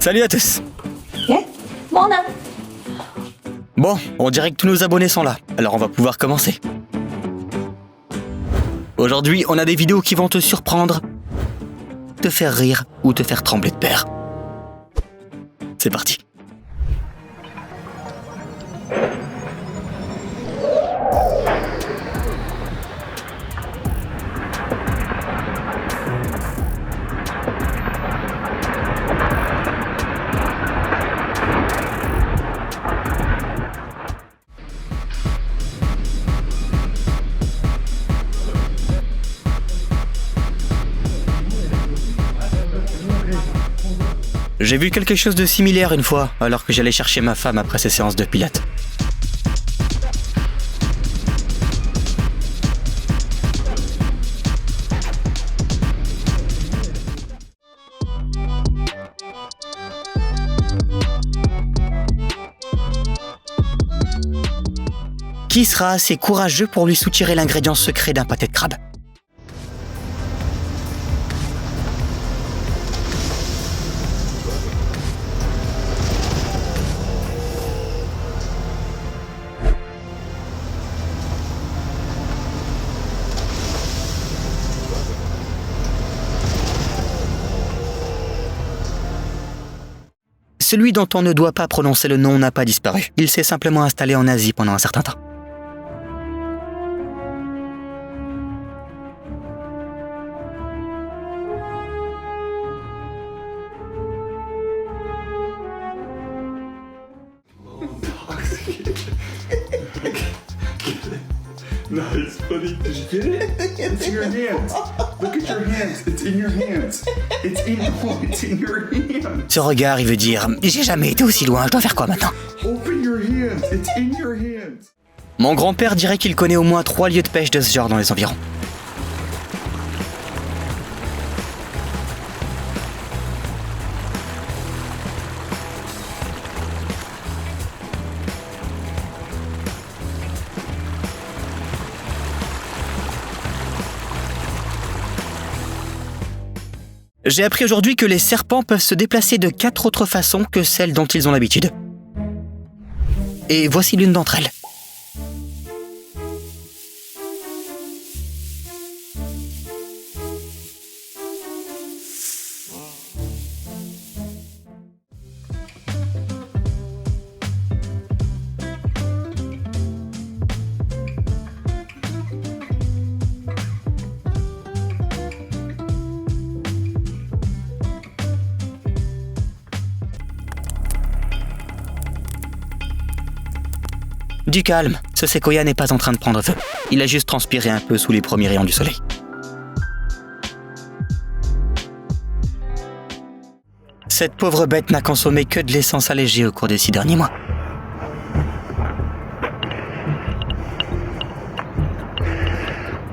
Salut à tous. Morning. Bon, on dirait que tous nos abonnés sont là, alors on va pouvoir commencer. Aujourd'hui, on a des vidéos qui vont te surprendre, te faire rire ou te faire trembler de peur. C'est parti. J'ai vu quelque chose de similaire une fois, alors que j'allais chercher ma femme après ses séances de pilates. Qui sera assez courageux pour lui soutirer l'ingrédient secret d'un pâté de crabe ? Celui dont on ne doit pas prononcer le nom n'a pas disparu. Il s'est simplement installé en Asie pendant un certain temps. No, it's funny. Did you get it? It's in your hands. Look at your hands. It's in your hands. It's in your hands. Ce regard, il veut dire « J'ai jamais été aussi loin, je dois faire quoi maintenant ?» Open your hands. It's in your hands. Mon grand-père dirait qu'il connaît au moins 3 lieux de pêche de ce genre dans les environs. J'ai appris aujourd'hui que les serpents peuvent se déplacer de 4 autres façons que celles dont ils ont l'habitude. Et voici l'une d'entre elles. Du calme, ce séquoia n'est pas en train de prendre feu. Il a juste transpiré un peu sous les premiers rayons du soleil. Cette pauvre bête n'a consommé que de l'essence allégée au cours des 6 derniers mois.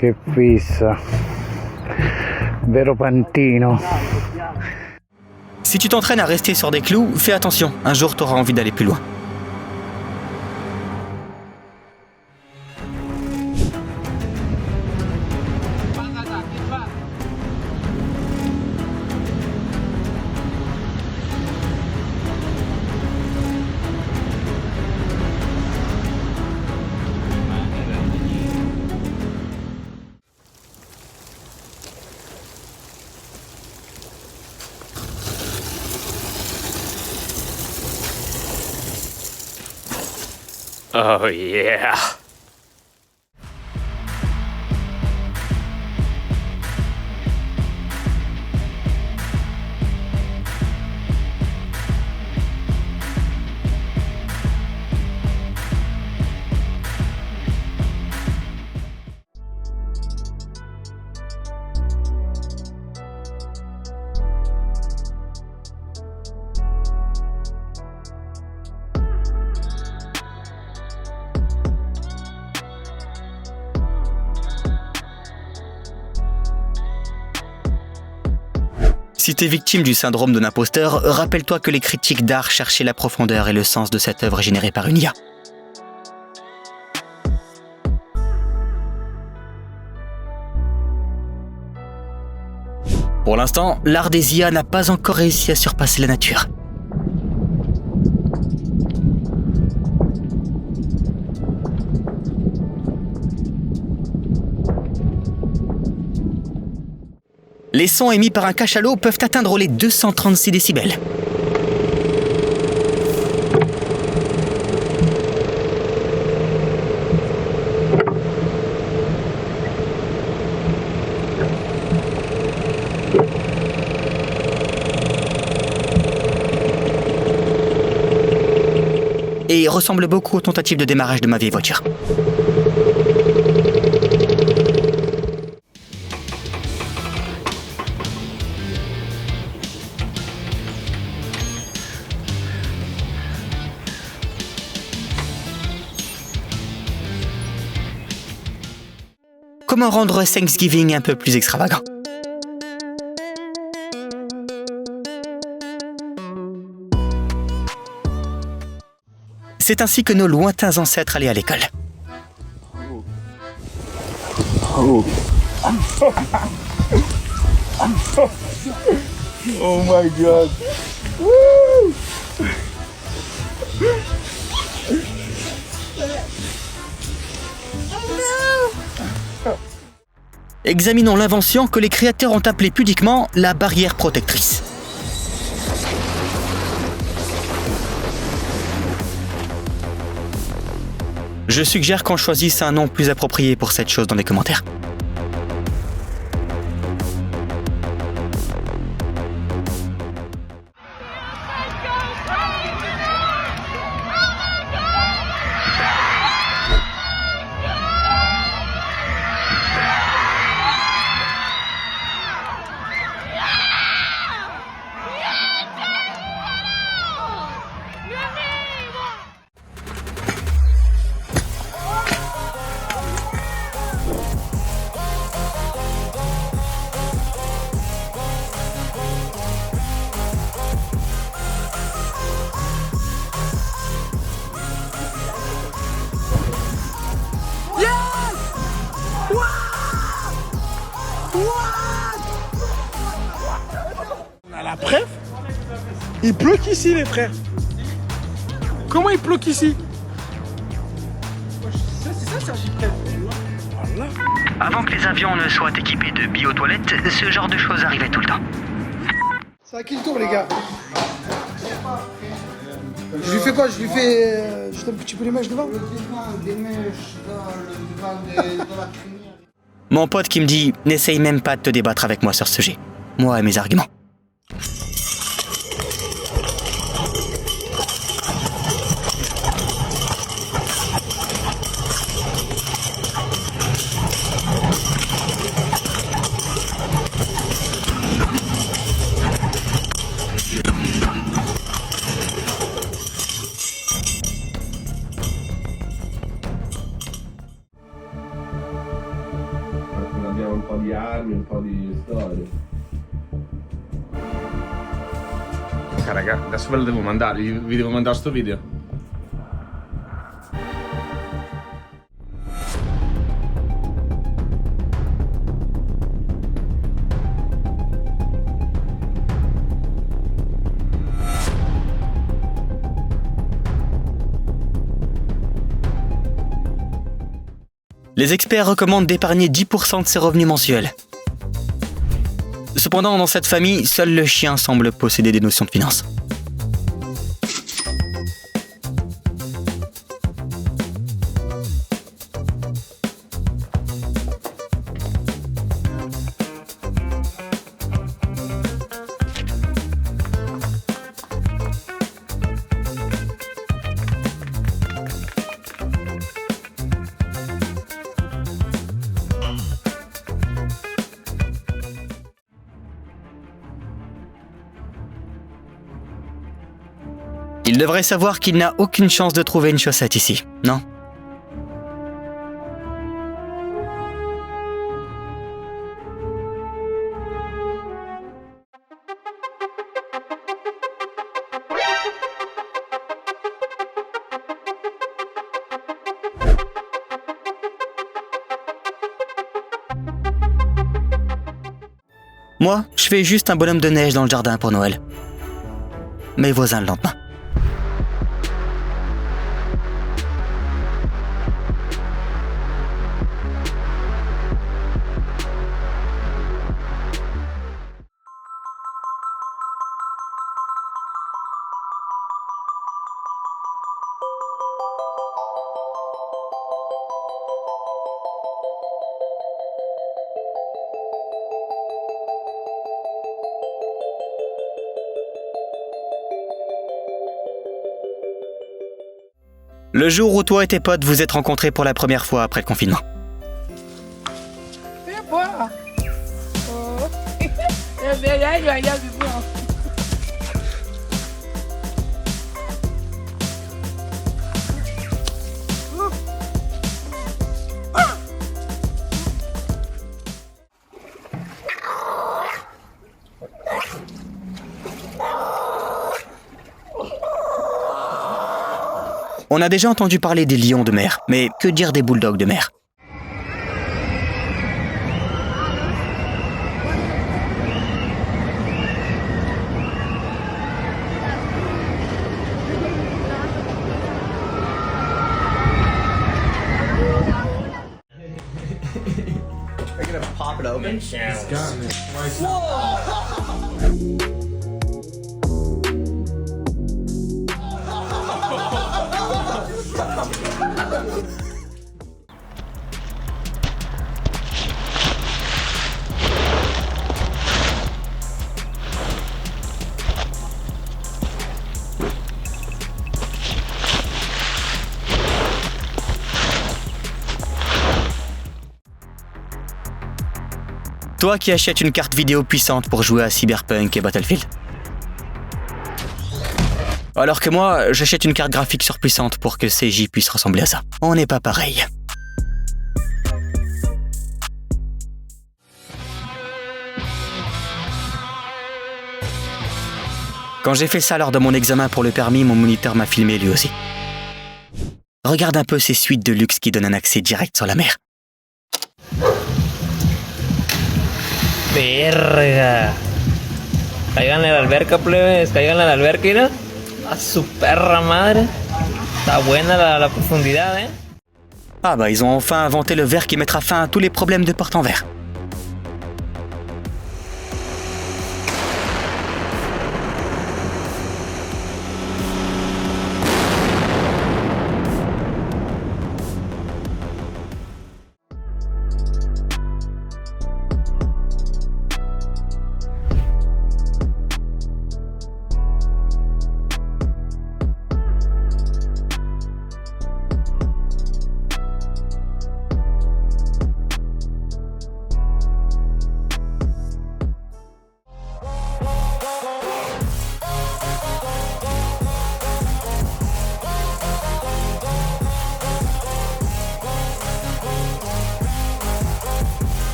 Che pizza. Vero pantino. Si tu t'entraînes à rester sur des clous, fais attention, un jour t'auras envie d'aller plus loin. Oh yeah! Si t'es victime du syndrome de l'imposteur, rappelle-toi que les critiques d'art cherchaient la profondeur et le sens de cette œuvre générée par une IA. Pour l'instant, l'art des IA n'a pas encore réussi à surpasser la nature. Les sons émis par un cachalot peuvent atteindre les 236 décibels. Et ressemble beaucoup aux tentatives de démarrage de ma vieille voiture. Comment rendre Thanksgiving un peu plus extravagant? C'est ainsi que nos lointains ancêtres allaient à l'école. Oh my god. Examinons l'invention que les créateurs ont appelée pudiquement la barrière protectrice. Je suggère qu'on choisisse un nom plus approprié pour cette chose dans les commentaires. On a la preuve. Il pleut qu'ici, les frères. Comment il pleut qu'ici? C'est ça, Sergi. Voilà. Avant que les avions ne soient équipés de bio-toilettes, ce genre de choses arrivait tout le temps. C'est à qui le tour, les gars? Je lui fais quoi? Je lui fais juste un petit peu les mèches devant? Mon pote qui me dit « N'essaye même pas de te débattre avec moi sur ce sujet. Moi et mes arguments. » Abbiamo un po' di armi, un po' di storie. Raga, adesso ve lo devo mandare, vi devo mandare sto video. Les experts recommandent d'épargner 10% de ses revenus mensuels. Cependant, dans cette famille, seul le chien semble posséder des notions de finance. Il devrait savoir qu'il n'a aucune chance de trouver une chaussette ici, non? Moi, je fais juste un bonhomme de neige dans le jardin pour Noël. Mes voisins le lendemain. Le jour où toi et tes potes vous êtes rencontrés pour la première fois après le confinement. Viens boire. Oh. Viens boire. On a déjà entendu parler des lions de mer, mais que dire des bulldogs de mer? Toi qui achètes une carte vidéo puissante pour jouer à Cyberpunk et Battlefield. Alors que moi, j'achète une carte graphique surpuissante pour que CJ puisse ressembler à ça. On n'est pas pareil. Quand j'ai fait ça lors de mon examen pour le permis, mon moniteur m'a filmé lui aussi. Regarde un peu ces suites de luxe qui donnent un accès direct sur la mer. Verga. Cáiganle a la alberca, plebes. Cáiganle a la alberca, mira. A su perra madre. Está buena la profundidad, eh. Ah bah ils ont enfin inventé le verre qui mettra fin à tous les problèmes de porte en verre.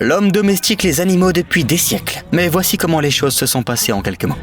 L'homme domestique les animaux depuis des siècles. Mais voici comment les choses se sont passées en quelques mots.